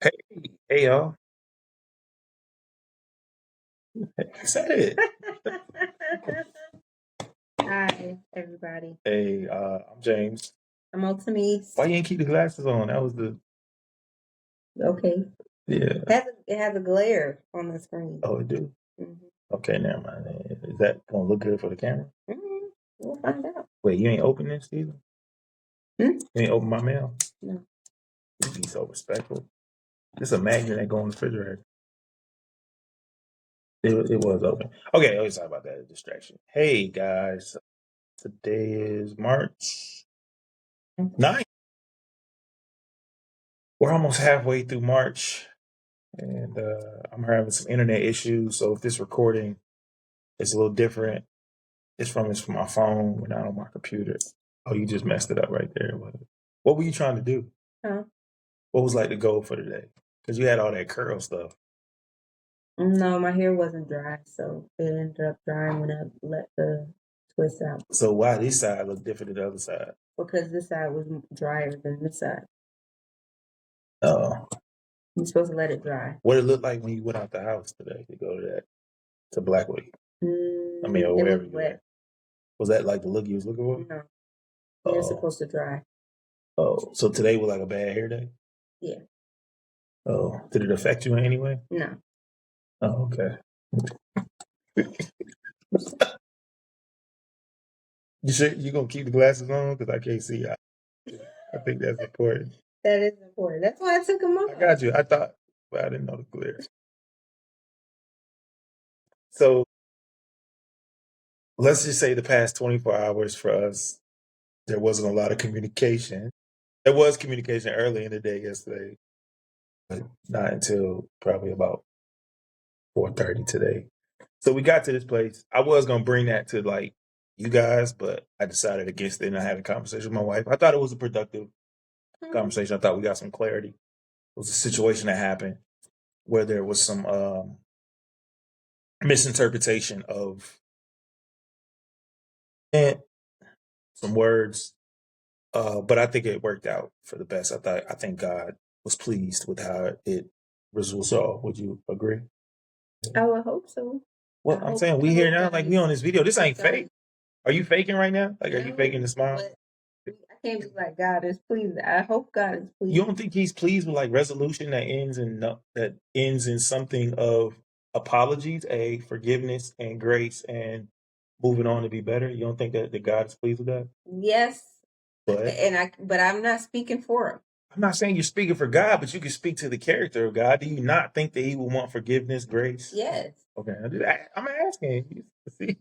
Hey, hey, y'all. I said it. Hi, everybody. Hey, I'm James. I'm Ultimise. Why you ain't keep the glasses on? That was Okay. yeah. It has a glare on the screen. Oh, it do. hmm Okay, never mind. Is that gonna look good for the camera? We'll find out. Wait, you ain't open this either? Hmm? You ain't open my mail? No. You be so respectful. This a magnet that go in the refrigerator. It was open. Okay, let's talk about that. A distraction. Hey guys, today is March 9th. We're almost halfway through March, and I'm having some internet issues. So if this recording is a little different, it's from my phone, not on my computer. Oh, you just messed it up right there. What were you trying to do? Huh? What was like the goal for today? Because you had all that curl stuff. No, my hair wasn't dry, so it ended up drying when I let the twist out. So why this side look different than the other side? Because this side was drier than this side. Oh, You're supposed to let it dry. what it looked like when you went out the house today to go to Blackwood? I mean, or It wherever looked you wet. were. Was that like the look you was looking for? No, you're Oh, supposed to dry. oh, so today was like a bad hair day? Yeah. Oh, did it affect you in any way? No. Oh, okay. You sure you gonna keep the glasses on? Because I can't see. I think that's important. That is important. That's why I took them off. I got you. I thought, but I didn't know the clear. So let's just say the past 24 hours for us, there wasn't a lot of communication. There was communication early in the day yesterday, but not until probably about 4:30 today. So we got to this place. I was gonna bring that to like you guys, but I decided against it and I had a conversation with my wife. I thought it was a productive conversation. I thought we got some clarity. It was a situation that happened where there was some misinterpretation of some words. But I think it worked out for the best. I think God was pleased with how it was resolved. Would you agree? I would hope so. Well, I'm saying we here now, like we on this video. This ain't fake. Are you faking right now? Like, are you faking the smile? I can't be like God is pleased. I hope God is pleased. You don't think He's pleased with like resolution that ends in something of apologies, forgiveness and grace, and moving on to be better? You don't think that God is pleased with that? Yes, But but I'm not speaking for him. I'm not saying you're speaking for God, but you can speak to the character of God. Do you not think that He will want forgiveness, grace? Yes. Okay, I'm asking. See,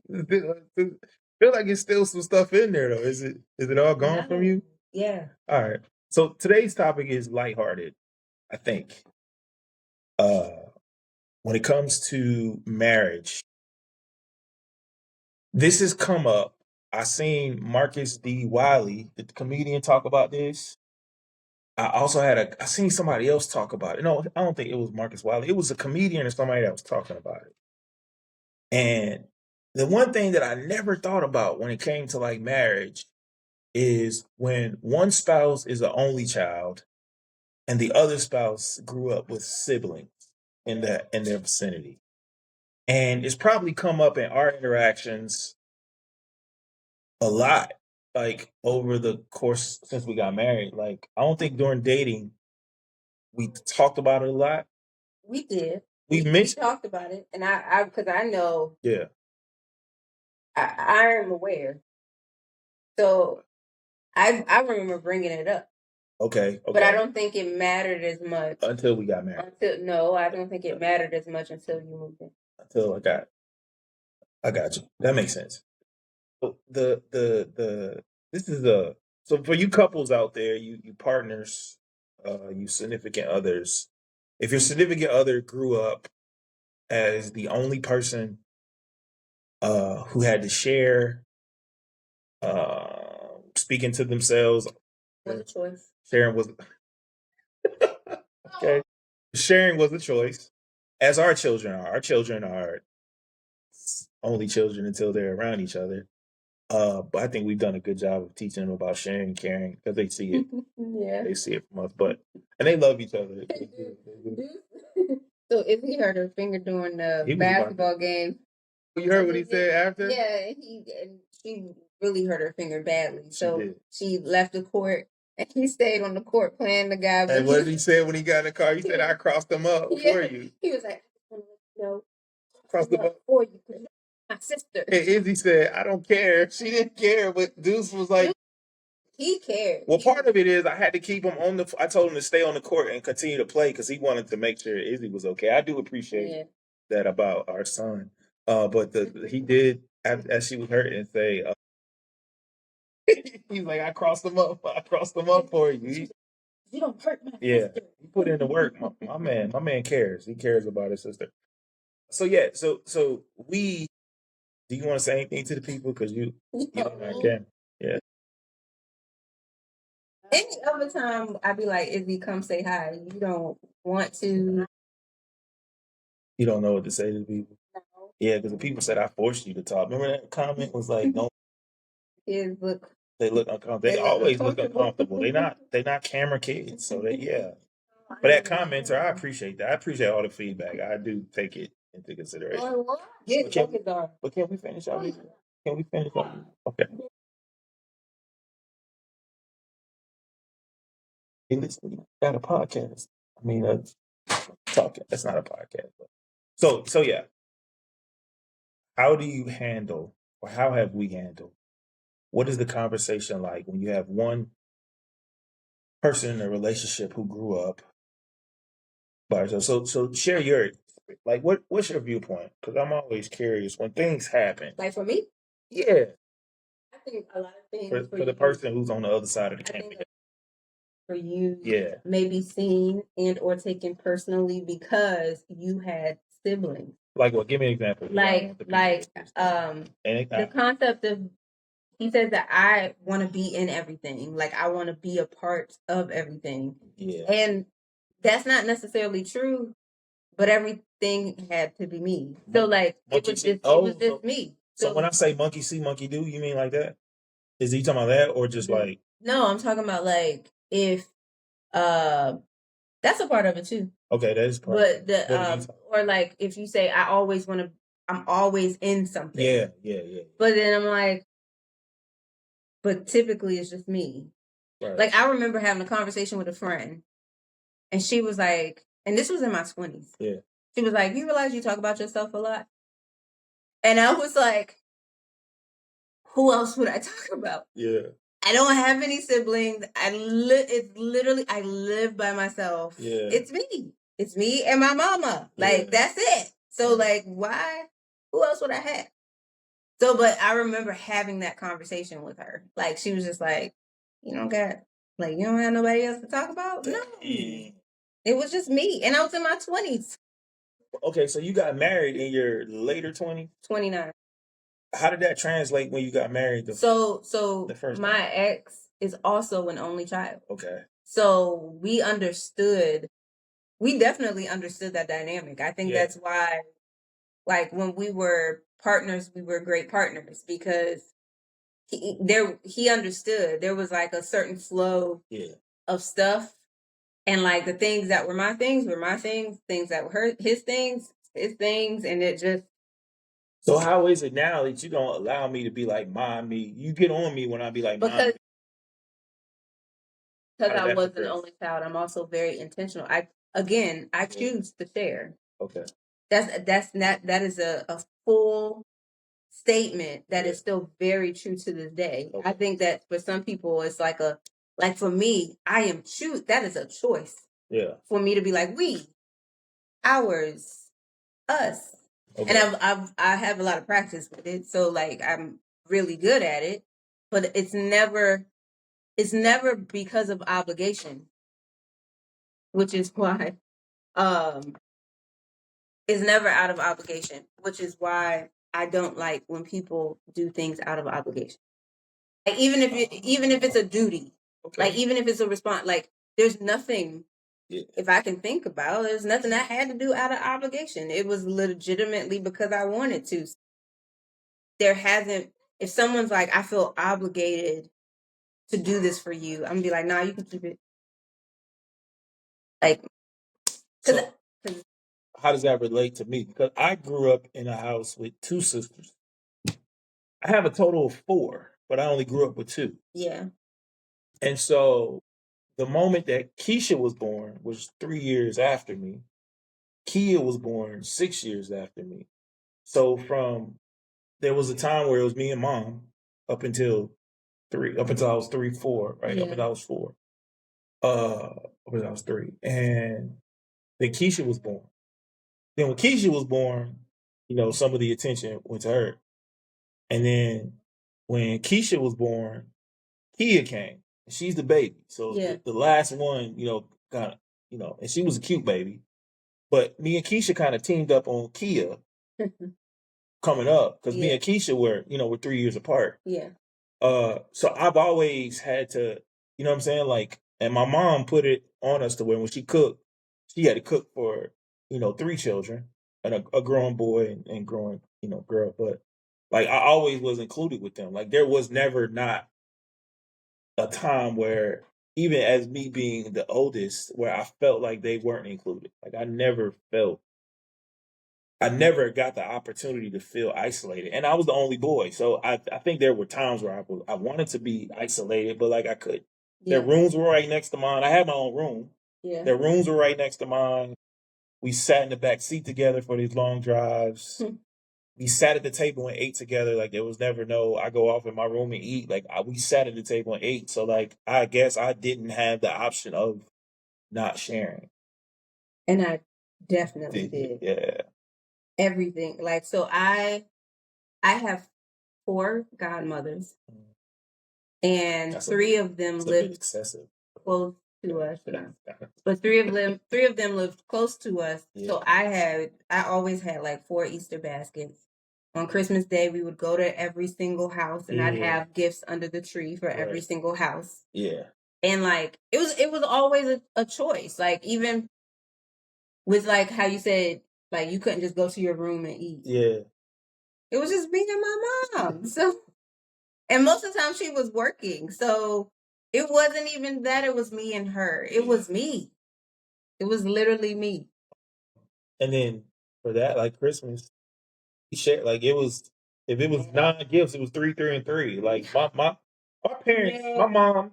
feel like it's still some stuff in there though. Is it all gone from you? Yeah. All right. So today's topic is lighthearted. I think when it comes to marriage, this has come up. I seen Marcus D. Wiley, the comedian, talk about this. I seen somebody else talk about it. No, I don't think it was Marcus Wiley. It was a comedian or somebody that was talking about it. And the one thing that I never thought about when it came to like marriage is when one spouse is the only child and the other spouse grew up with siblings in their vicinity. And it's probably come up in our interactions a lot, like over the course since we got married. Like I don't think during dating we talked about it a lot. We did. We We talked about it, and I because I know. Yeah. I am aware. So I remember bringing it up. Okay. But I don't think it mattered as much until we got married. No, I don't think it mattered as much until you moved in. Until I got you. That makes sense. So this is so for you couples out there, you partners, you significant others. If your significant other grew up as the only person who had to share speaking to themselves, was a choice. Sharing was okay. Sharing was a choice, as our children are. Our children are only children until they're around each other. But I think we've done a good job of teaching them about sharing and caring because they see it. Yeah. They see it from us, and they love each other. They do. So if he hurt her finger during the He was about basketball game, You heard what he said after? yeah, and she really hurt her finger badly. She So did. she left the court and he stayed on the court playing the guy. And what did he say when he got in the car? He said, "I crossed them up for you." He was like, "I just want to let you know, Crossed them up. for you, 'cause you're my sister." And Izzy said, "I don't care." She didn't care, but Deuce was like, he cared. Well, part of it is I had to keep him on the. I told him to stay on the court and continue to play because he wanted to make sure Izzy was okay. I do appreciate that about our son. But he did as she was hurting say, he's like, "I crossed them up. I crossed them up for you." You don't hurt my sister. He put in the work. My man cares. He cares about his sister. So yeah, so we. Do you want to say anything to the people because you on our camera? Yeah. Any other time, I'd be like, Izzy, come say hi. You don't want to. You don't know what to say to people. No. Yeah, because the people said I forced you to talk. Remember that comment was like, "No." Kids look. They look uncomfortable. They always look uncomfortable. They're not camera kids. So yeah. But that commenter, I appreciate that. I appreciate all the feedback. I do take it into consideration. But can we finish our video? Can we finish our video? Okay. Hey, listen, we got a podcast. I mean, talking. That's not a podcast. But. So yeah. How do you handle, or how have we handled? What is the conversation like when you have one person in a relationship who grew up by herself? So share your like what's your viewpoint? Because I'm always curious when things happen. Like for me? Yeah. I think a lot of things For the person who's on the other side of the camera. For you, may be seen and or taken personally because you had siblings. Like what? Give me an example. The concept of he says that I want to be in everything. Like I want to be a part of everything. Yeah. And that's not necessarily true, but everything had to be me. So like it was just me. So when I say monkey see, monkey do, you mean like that? Is he talking about that or just like No, I'm talking about like if that's a part of it too. Okay, that is part. But the or like if you say I'm always in something. Yeah. But then I'm like, but typically it's just me. Right. Like I remember having a conversation with a friend, and she was like, and this was in my 20s. Yeah. She was like, "You realize you talk about yourself a lot?" And I was like, "Who else would I talk about?" Yeah. I don't have any siblings. It's literally I live by myself. Yeah. It's me. It's me and my mama. Like that's it. So like why? Who else would I have? So but I remember having that conversation with her. Like she was just like, you don't have nobody else to talk about? No. It was just me. And I was in my 20s. Okay, so you got married in your later 20s? 29. How did that translate when you got married? So the first my time? Ex is also an only child. Okay. So we definitely understood that dynamic. I think that's why, like when we were partners, we were great partners because he understood there was like a certain flow of stuff. And like the things that were my things, things that were his things, and it just. So how is it now that you don't allow me to be like mom me? You get on me when I be like mom. Because I was an only child, I'm also very intentional. I choose to share. Okay. That is a full statement that is still very true to this day. Okay. I think that for some people it's like for me, that is a choice. Yeah. For me to be like we, ours, us. Okay. And I have a lot of practice with it. So like I'm really good at it, but it's never because of obligation, which is why it's never out of obligation, which is why I don't like when people do things out of obligation. Like even if it's a duty, like even if it's a response, like there's nothing. Yeah. If I can think about, there's nothing I had to do out of obligation. It was legitimately because I wanted to. There hasn't if someone's like, I feel obligated to do this for you, I'm gonna be like, nah, you can keep it. Like, so, how does that relate to me? Because I grew up in a house with 2 sisters. I have a total of 4, but I only grew up with 2. Yeah. And so the moment that Keisha was born was 3 years after me. Kia was born 6 years after me. So there was a time where it was me and mom up until I was 3, 4, right? Up until I was 4. Up until I was 3. And then Keisha was born. Then when Keisha was born, some of the attention went to her. And then when Keisha was born, Kia came. She's the baby. So the last one, kind of, and she was a cute baby. But me and Keisha kind of teamed up on Kia coming up because me and Keisha we're 3 years apart. Yeah. So I've always had to, you know what I'm saying? Like, and my mom put it on us to when she cooked, she had to cook for, 3 children and a grown boy and growing, girl. But like, I always was included with them. Like, there was never not a time where, even as me being the oldest, where I felt like they weren't included. Like, I never got the opportunity to feel isolated, and I was the only boy. So I think there were times where I wanted to be isolated, but like I could. Yeah. Their rooms were right next to mine. I had my own room. Yeah. Their rooms were right next to mine. We sat in the back seat together for these long drives. We sat at the table and ate together. Like, there was never no, I go off in my room and eat. Like, we sat at the table and ate. So like, I guess I didn't have the option of not sharing. And I definitely did. Yeah. Everything. Like, so I have 4 godmothers, and that's 3 of them lived close to us. But 3 of them lived close to us. Yeah. So I always had like 4 Easter baskets. On Christmas Day, we would go to every single house, and I'd have gifts under the tree for every single house. Yeah. And like, it was always a choice. Like, even with like how you said, like, you couldn't just go to your room and eat. Yeah. It was just me and my mom. So, and most of the time she was working. So it wasn't even that it was me and her. It was me. It was literally me. And then for that, like Christmas, we shared, like, it was, if it was 9 gifts, it was 3, 3, and 3. Like, my parents, my mom,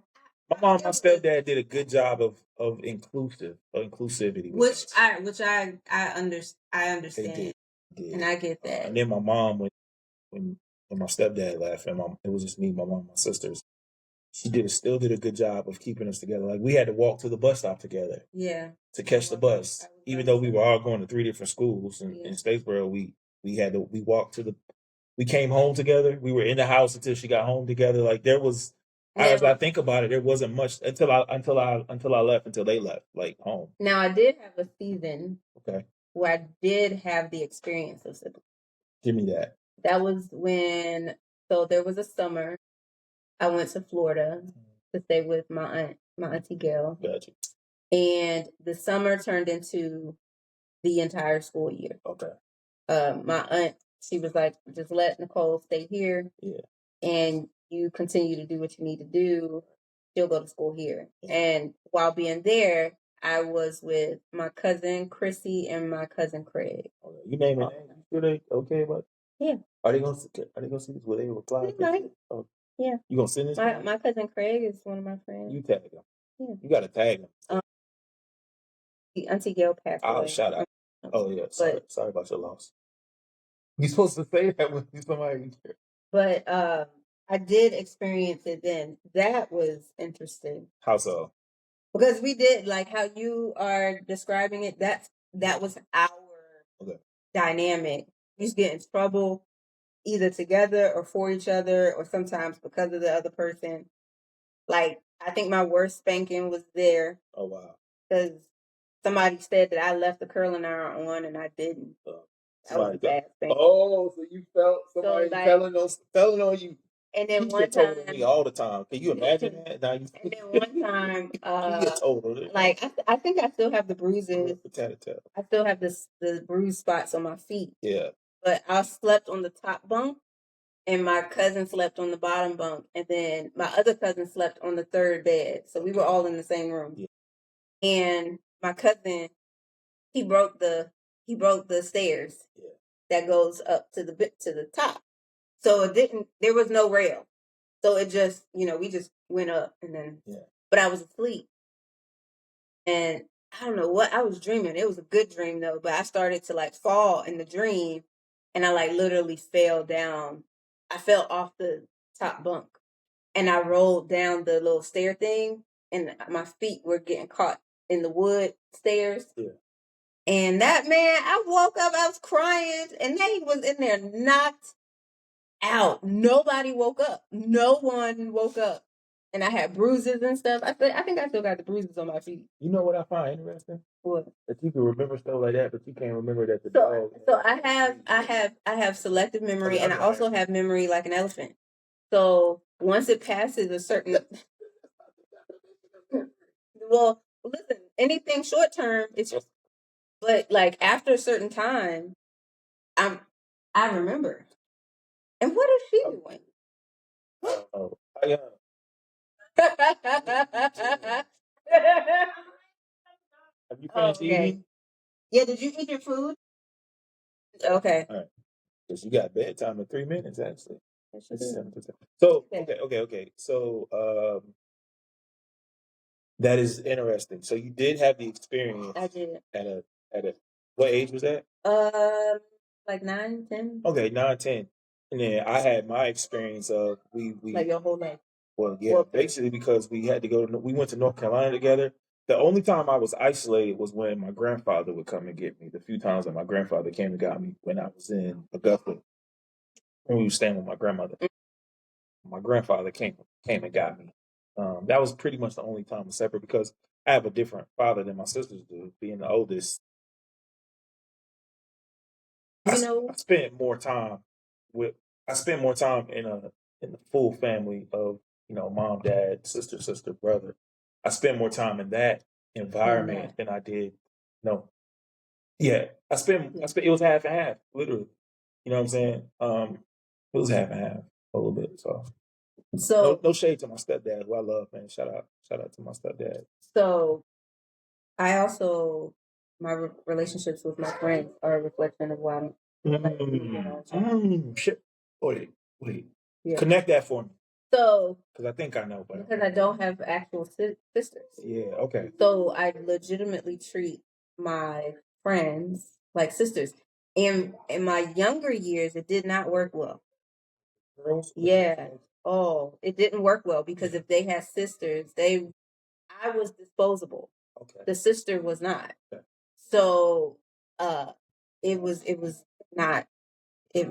my stepdad did a good job of inclusivity. Which I understand. They did. And I get that. And then my mom, when my stepdad left, and it was just me, my mom, my sisters, she still did a good job of keeping us together. Like, we had to walk to the bus stop together. Yeah. To catch the bus, even though we were all going to 3 different schools in Statesboro, we walked we came home together. We were in the house until she got home together. Like, there was, as I think about it, there wasn't much until I left, until they left, like, home. Now, I did have a season, where I did have the experience of siblings. Give me that. That was so there was a summer I went to Florida to stay with my auntie Gail. Gotcha. And the summer turned into the entire school year. Okay. My aunt, she was like, just let Nicole stay here. Yeah. And you continue to do what you need to do. She'll go to school here. Yeah. And while being there, I was with my cousin Chrissy and my cousin Craig. Okay. You name it. Are they okay about? Yeah. Are they gonna see this? Will they reply? Oh. Yeah. You gonna send this? My cousin Craig is one of my friends. You tag him. Yeah. You gotta tag him. Auntie Gail passed away. Oh, shout out. Oh yeah. Sorry about your loss. You're supposed to say that when somebody. But I did experience it then. That was interesting. How so? Because we did, like how you are describing it, that was our dynamic. We used to get in trouble either together or for each other, or sometimes because of the other person. Like, I think my worst spanking was there. Oh wow. Because somebody said that I left the curling iron on and I didn't. That was a bad spanking. Oh, so you felt somebody telling on you. And then one time, me all the time. Can you imagine that? And then one time, like I think I still have the bruises. I still have the bruise spots on my feet. Yeah. But I slept on the top bunk, and my cousin slept on the bottom bunk, and then my other cousin slept on the third bed. So we were all in the same room. Yeah. And my cousin, he broke the stairs that goes up to the top. So there was no rail. So it just, we just went up and then, but I was asleep. And I don't know what I was dreaming. It was a good dream though, but I started to like fall in the dream and I like literally fell down. I fell off the top bunk and I rolled down the little stair thing and my feet were getting caught in the wood stairs. Yeah. And that man, I woke up, I was crying, and he was in there knocked out. Nobody woke up. No one woke up. And I had bruises and stuff. I think I still got the bruises on my feet. You know what I find interesting? What? That you can remember stuff like that, but you can't remember that So I have selective memory, and I also have memory like an elephant. So once it passes a certain well, listen, anything short term is, but like after a certain time, I remember. And what is she doing? Oh, have you finished eating? Yeah, did you eat your food? Okay. All right. Because you got bedtime in 3 minutes, actually. So, okay. So, that is interesting. So you did have the experience. I did. At a what age was that? Like 9, 10. Okay, 9, 10. And then I had my experience of we like your whole life. Well, yeah, basically because we had to we went to North Carolina together. The only time I was isolated was when my grandfather would come and get me. The few times that my grandfather came and got me when I was in Augusta, when we were staying with my grandmother. My grandfather came and got me. That was pretty much the only time I was separate because I have a different father than my sisters do. Being the oldest, I spent more time with. I spent more time in the full family of mom, dad, sister, brother. I spent more time in that environment than I did. No, yeah, I spent. It was half and half, literally. You know what I'm saying? It was half and half a little bit. So no shade to my stepdad, who I love, man. Shout out to my stepdad. So I also my relationships with my friends are a reflection of why I'm shit. Wait. Yeah. Connect that for me. So because I think I know, but because I don't have actual sisters. Yeah, okay. So I legitimately treat my friends like sisters. In my younger years, it did not work well. Girls? Yeah. Oh, it didn't work well because if they had sisters, I was disposable. Okay. The sister was not. Okay. So it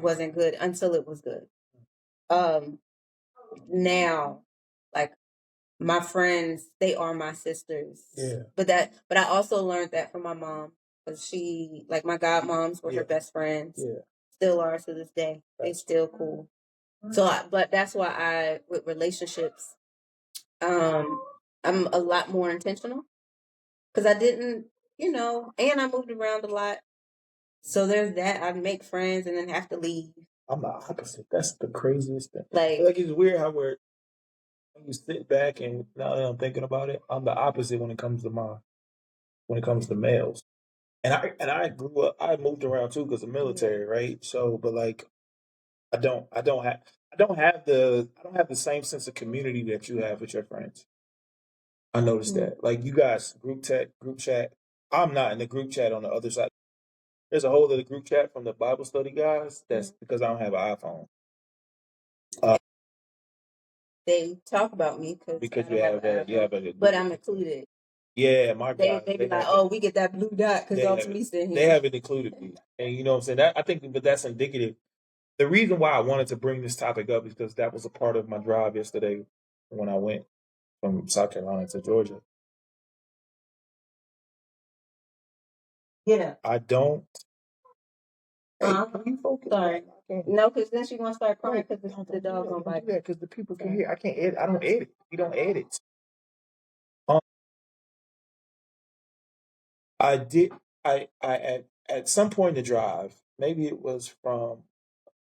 wasn't good until it was good. Now, like my friends, they are my sisters. Yeah. But I also learned that from my mom because she, like my godmoms were her best friends. Yeah. Still are to this day. They still cool. So, but that's why with relationships, I'm a lot more intentional because I didn't, and I moved around a lot. So there's that. I make friends and then have to leave. I'm the opposite. That's the craziest thing. Like it's weird how when you sit back and now that I'm thinking about it, I'm the opposite when it comes to males. And I grew up. I moved around too because of military, right? So, but like, I don't have the same sense of community that you have with your friends. I noticed that. Like you guys, group chat. I'm not in the group chat on the other side. There's a whole other group chat from the Bible study guys. That's because I don't have an iPhone. They talk about me because you have that. But I'm included. Yeah, my God. They be like, oh, we get that blue dot because all me sitting here. They haven't included me, and you know what I'm saying. That I think, but that's indicative. The reason why I wanted to bring this topic up is because that was a part of my drive yesterday when I went from South Carolina to Georgia. Yeah. I don't. Can you focus? Sorry. No, because then she's gonna start crying because the dog's gonna bite. Do that because the people can hear. I can't edit. I don't edit. We don't edit. I did. I at some point in the drive, maybe it was from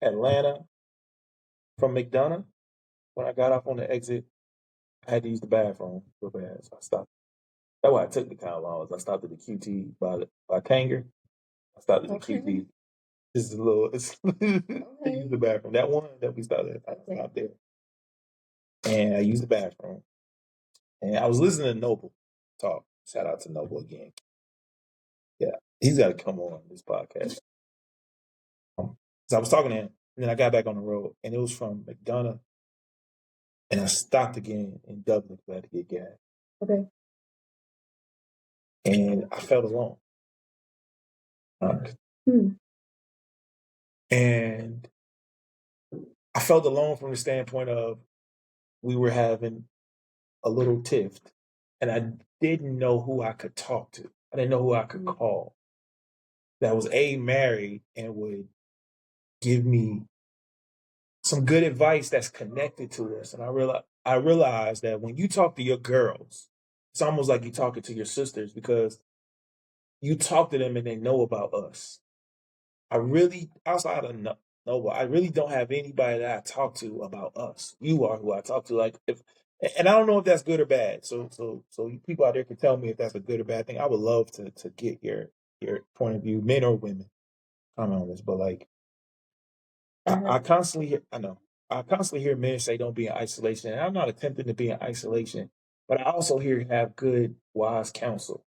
Atlanta from McDonough, when I got off on the exit, I had to use the bathroom real bad, so I stopped. That's why I took me kind of long. I stopped at the QT by Tanger. I stopped at the QT. This is a little. It's I used the bathroom. That one that we stopped at, I stopped there, and I used the bathroom. And I was listening to Noble talk. Shout out to Noble again. Yeah, he's got to come on this podcast. So I was talking to him, and then I got back on the road, and it was from McDonough, and I stopped again in Dublin because I had to get gas. Okay. And I felt alone. And I felt alone from the standpoint of we were having a little tiff, and I didn't know who I could talk to. I didn't know who I could call that was married and would give me some good advice that's connected to us. And I realized that when you talk to your girls, it's almost like you're talking to your sisters because you talk to them and they know about us. I really, outside of Nova, I really don't have anybody that I talk to about us. You are who I talk to. Like and I don't know if that's good or bad. So you people out there can tell me if that's a good or bad thing. I would love to get your point of view, men or women, comment on this. But like, I constantly hear, I constantly hear men say don't be in isolation, and I'm not attempting to be in isolation, but I also hear have good, wise counsel,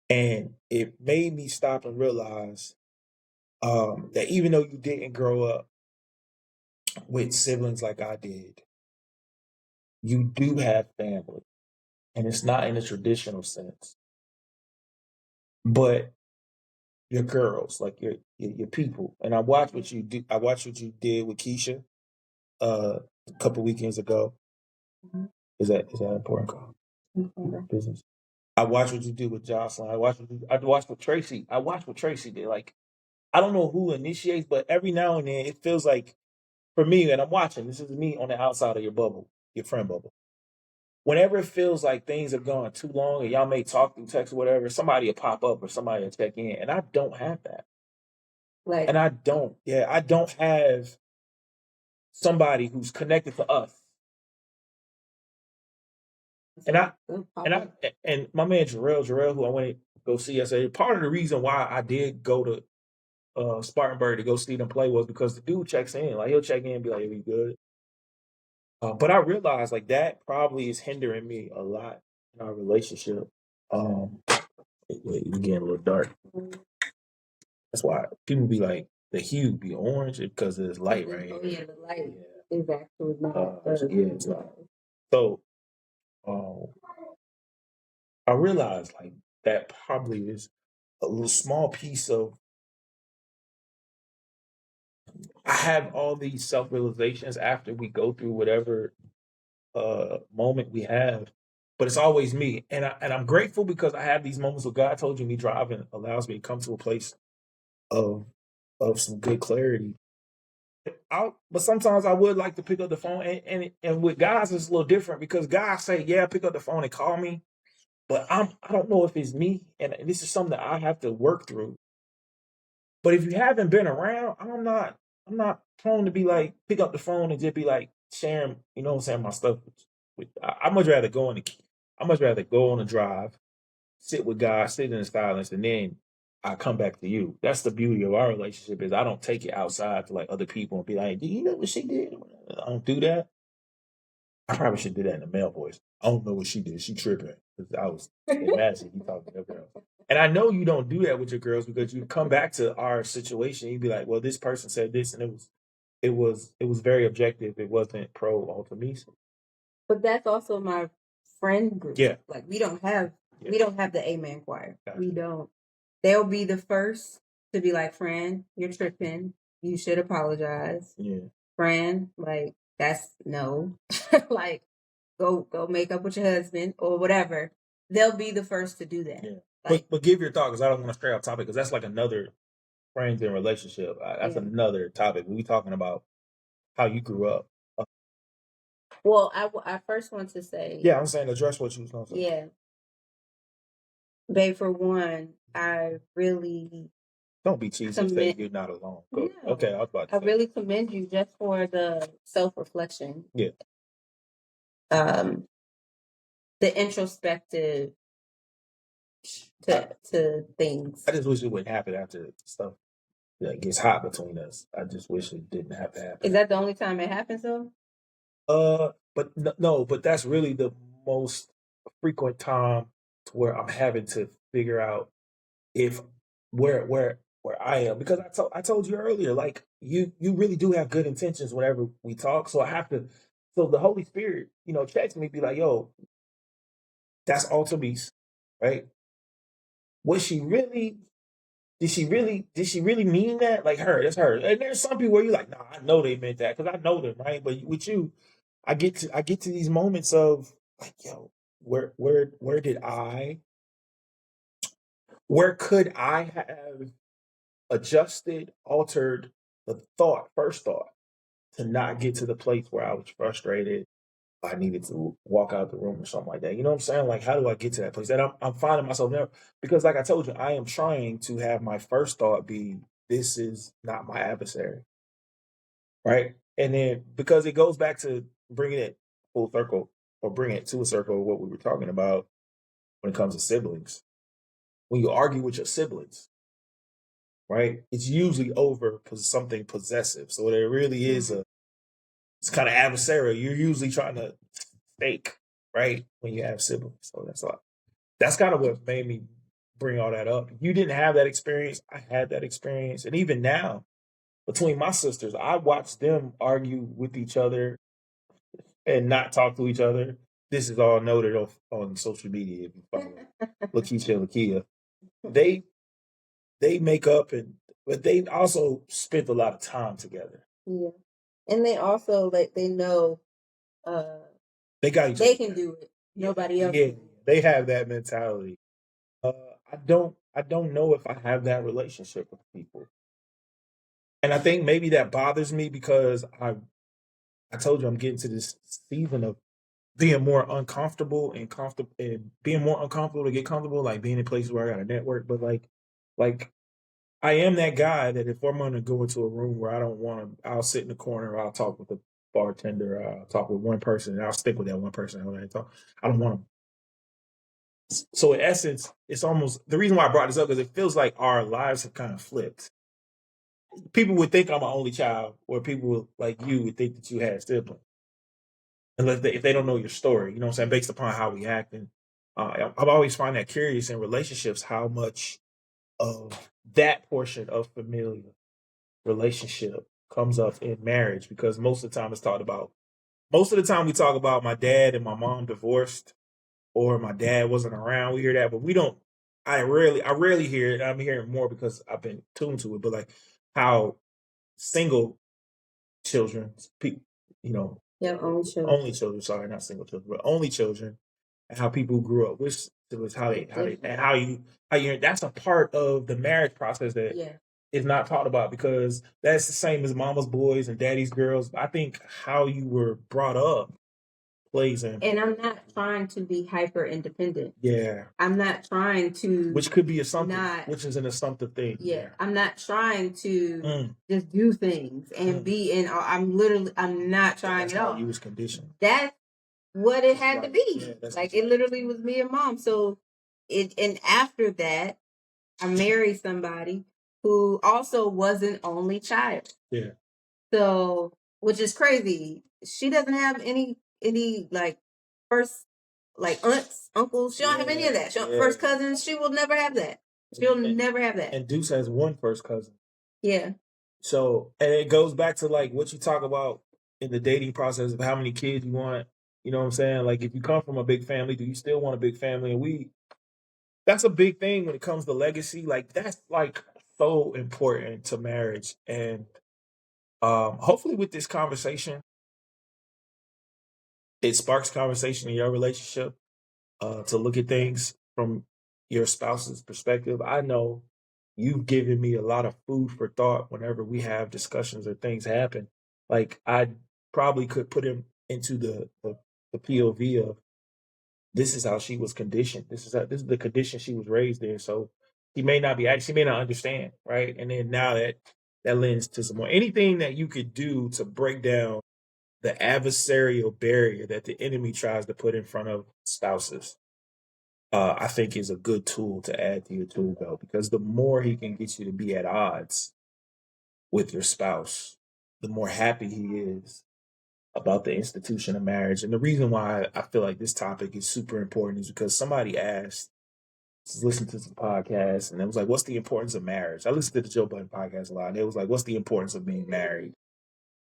and it made me stop and realize that even though you didn't grow up with siblings like I did, you do have family, and it's not in a traditional sense, but your girls, like your people. And I watched what you do. I watched what you did with Keisha a couple weekends ago. Mm-hmm. Is that important? Business. I watched what you did with Jocelyn. I watched what Tracy. I watched what Tracy did. Like I don't know who initiates, but every now and then it feels like for me, and I'm watching. This is me on the outside of your bubble, your friend bubble. Whenever it feels like things have gone too long, and y'all may talk through text or whatever, somebody will pop up or somebody will check in, and I don't have that. Like, and I don't have somebody who's connected to us. And my man Jarrell, who I went to go see yesterday, part of the reason why I did go to Spartanburg to go see them play was because the dude checks in. Like he'll check in and be like, "Are you good?" But I realized like that probably is hindering me a lot in our relationship. Wait, it's getting a little dark. That's why people be like the hue be orange because it's light right here. Oh yeah, the light is actually not. Yeah, it's not. So I realized like that probably is a little small piece of. I have all these self realizations after we go through whatever moment we have, but it's always me, and I'm grateful because I have these moments where God told you me driving allows me to come to a place of some good clarity. But sometimes I would like to pick up the phone, and with guys it's a little different because guys say, "Yeah, pick up the phone and call me," but I don't know if it's me, and this is something that I have to work through. But if you haven't been around, I'm not prone to be like pick up the phone and just be like sharing, you know what I'm saying, my stuff I much rather go on a drive, sit with God, sit in the silence, and then I come back to you. That's the beauty of our relationship is I don't take it outside to like other people and be like, do you know what she did? I don't do that. I probably should do that in the male voice. I don't know what she did. She tripping. I was imagine you talking to your girl. And I know you don't do that with your girls because you come back to our situation. You'd be like, well, this person said this, and it was very objective. It wasn't pro ultimatum. But that's also my friend group. Yeah. Like we don't have the Amen choir. Gotcha. We don't. They'll be the first to be like, friend, you're tripping. You should apologize. Yeah. Friend, like that's no. Like go make up with your husband or whatever. They'll be the first to do that. Yeah. Like, but give your thought because I don't want to stray off topic because that's like another friends and relationship. That's another topic. We talking about how you grew up. Well, I first want to say. Yeah, I'm saying address what you was going to say. Yeah. Babe, for one, I really. Don't be cheesy and say you're not alone. Go. Okay, I was about to I say. really commend you just for the self-reflection. Yeah. The introspective to things. I just wish it wouldn't happen after stuff that gets hot between us. I just wish it didn't have to happen. Is that the only time it happens though? But no, but that's really the most frequent time to where I'm having to figure out if where I am, because I told you earlier, like you really do have good intentions whenever we talk. So I have to, so the Holy Spirit, checks me, be like, yo, that's Altamise, right? Was she really? Did she really mean that? Like her, that's her. And there's some people where you're like, nah, I know they meant that because I know them, right? But with you, I get to these moments of like, yo, where did where could I have adjusted, altered the first thought to not get to the place where I was frustrated. I needed to walk out the room or something like that. You know what I'm saying? Like, how do I get to that place? And I'm finding myself there because, like I told you, I am trying to have my first thought be, this is not my adversary, right? And then because it goes back to bringing it full circle or bring it to a circle of what we were talking about when it comes to siblings. When you argue with your siblings, right? It's usually over something possessive. So there really is it's kind of adversarial. You're usually trying to stake, right? When you have siblings. So that's kind of what made me bring all that up. You didn't have that experience. I had that experience. And even now, between my sisters, I watched them argue with each other and not talk to each other. This is all noted on social media if you follow Lakeisha and Lakia. They make up, but they also spent a lot of time together. Yeah. And they also they know they got each they other. Can do it. Nobody else. Yeah, they have that mentality. I don't know if I have that relationship with people. And I think maybe that bothers me because I told you I'm getting to this season of being more uncomfortable and comfortable and being more uncomfortable to get comfortable, like being in places where I got a network. But like I am that guy that if I'm gonna go into a room where I don't want to, I'll sit in the corner, I'll talk with the bartender, I'll talk with one person, and I'll stick with that one person. I don't want to. So in essence, it's almost the reason why I brought this up is it feels like our lives have kind of flipped. People would think I'm an only child, or people like you would think that you had siblings, unless if they don't know your story. You know what I'm saying? Based upon how we act, and I've always find that curious in relationships how much of that portion of familial relationship comes up in marriage, because most of the time it's talked about. Most of the time we talk about my dad and my mom divorced, or my dad wasn't around. We hear that, but we don't. I rarely hear it. I'm hearing more because I've been tuned to it. But like how single children, Yeah, only children. only children. Sorry, not single children, but only children, and how people grew up. Which was how they and how you. That's a part of the marriage process that is not talked about, because that's the same as mama's boys and daddy's girls. I think how you were brought up plays in. And I'm not trying to be hyper independent. Yeah. I'm not trying to, which could be which is an assumptive thing. Yeah. I'm not trying to just do things and be in. I'm not trying That's at all. how you was conditioned. That's what it had to be. Like it literally was me and mom. So and after that, I married somebody who also was an only child. Yeah. So, which is crazy. She doesn't have any like first like aunts, uncles. She don't have any of that. First cousins. She will never have that. She'll never have that. And Deuce has one first cousin. Yeah. So, and it goes back to like what you talk about in the dating process of how many kids you want. You know what I'm saying? Like if you come from a big family, do you still want a big family? And that's a big thing when it comes to legacy. Like that's like so important to marriage. And hopefully with this conversation, it sparks conversation in your relationship, to look at things from your spouse's perspective. I know you've given me a lot of food for thought whenever we have discussions or things happen. Like I probably could put him into the POV of, this is how she was conditioned. This is the condition she was raised in. So she may not understand, right? And then now that lends to some more. Anything that you could do to break down the adversarial barrier that the enemy tries to put in front of spouses, I think is a good tool to add to your tool belt, because the more he can get you to be at odds with your spouse, the more happy he is about the institution of marriage. And the reason why I feel like this topic is super important is because somebody asked, listen to some podcasts, and it was like, what's the importance of marriage? I listen to the Joe Budden podcast a lot, and it was like, what's the importance of being married?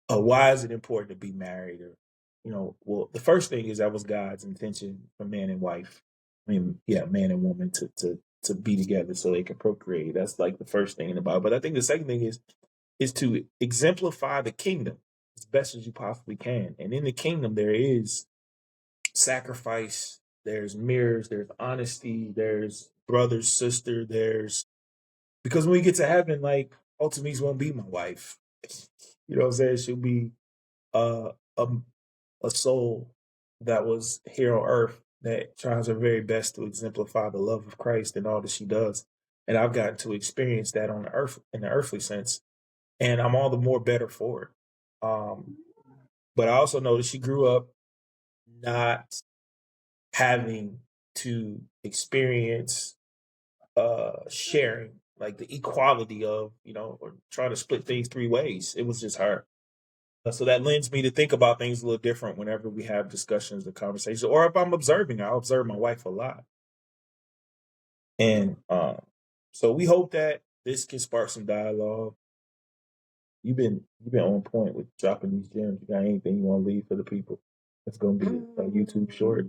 Why is it important to be married? Or, well, the first thing is that was God's intention for man and wife. I mean, yeah, man and woman to be together so they can procreate. That's like the first thing in the Bible. But I think the second thing is to exemplify the kingdom as best as you possibly can. And in the kingdom, there is sacrifice, there's mirrors, there's honesty, there's brother, sister, because when we get to heaven, like, ultimately won't be my wife. You know what I'm saying? She'll be uh, a, a soul that was here on earth that tries her very best to exemplify the love of Christ in all that she does. And I've gotten to experience that on the earth, in the earthly sense. And I'm all the more better for it. But I also know that she grew up not having to experience sharing, like the equality of, or trying to split things three ways. It was just her. So that lends me to think about things a little different whenever we have discussions or conversations, or if I'm observing. I observe my wife a lot. And so we hope that this can spark some dialogue. You've been on point with dropping these gems. You got anything you want to leave for the people? It's going to be a YouTube short.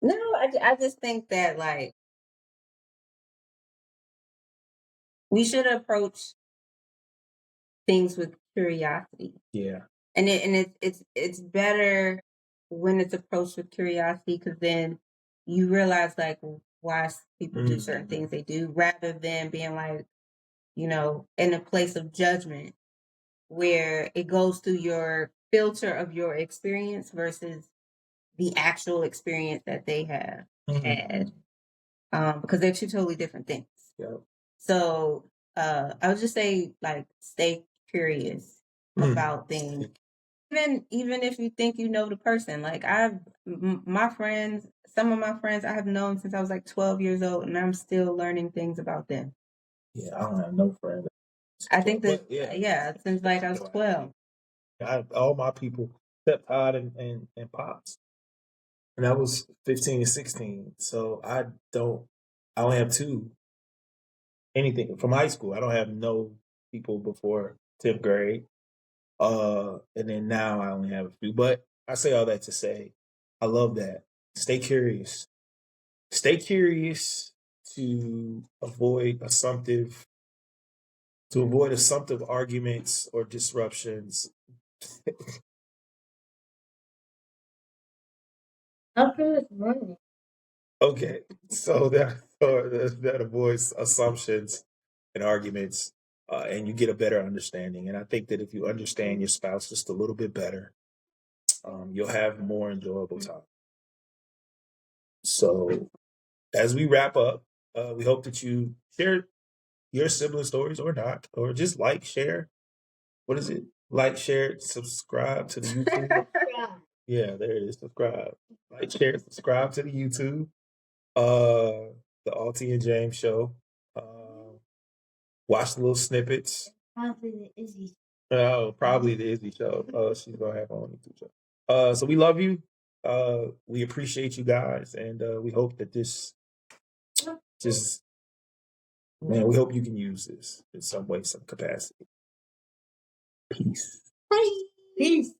No, I just think that, like, we should approach things with curiosity. Yeah. And it's better when it's approached with curiosity, because then you realize, like, why people do certain things they do, rather than being like, in a place of judgment where it goes through your filter of your experience versus the actual experience that they have had, because they're two totally different things. Yep. So I would just say, like, stay curious about things. Even if you think you know the person, like, my friends, some of my friends I have known since I was like 12 years old, and I'm still learning things about them. Yeah, I don't have no friends. I think that, since like I was 12. All my people, except Todd and Pops. And I was 15 and 16. So I only have two. Anything from high school. I don't have no people before 10th grade. And then now I only have a few. But I say all that to say, I love that. Stay curious. Stay curious to avoid assumptive arguments or disruptions. Okay, so that avoids assumptions and arguments, and you get a better understanding. And I think that if you understand your spouse just a little bit better, you'll have more enjoyable time. So, as we wrap up, we hope that you share your sibling stories or not, or just like, share. What is it? Like, share, subscribe to the YouTube. Yeah, there it is. Subscribe. Like, share, subscribe to the YouTube. The Altie and James show. Watch the little snippets. Probably the Izzy. Probably the Izzy show. She's gonna have her own YouTube show. So we love you. We appreciate you guys, and we hope that this we hope you can use this in some way, some capacity. Peace. Bye. Peace.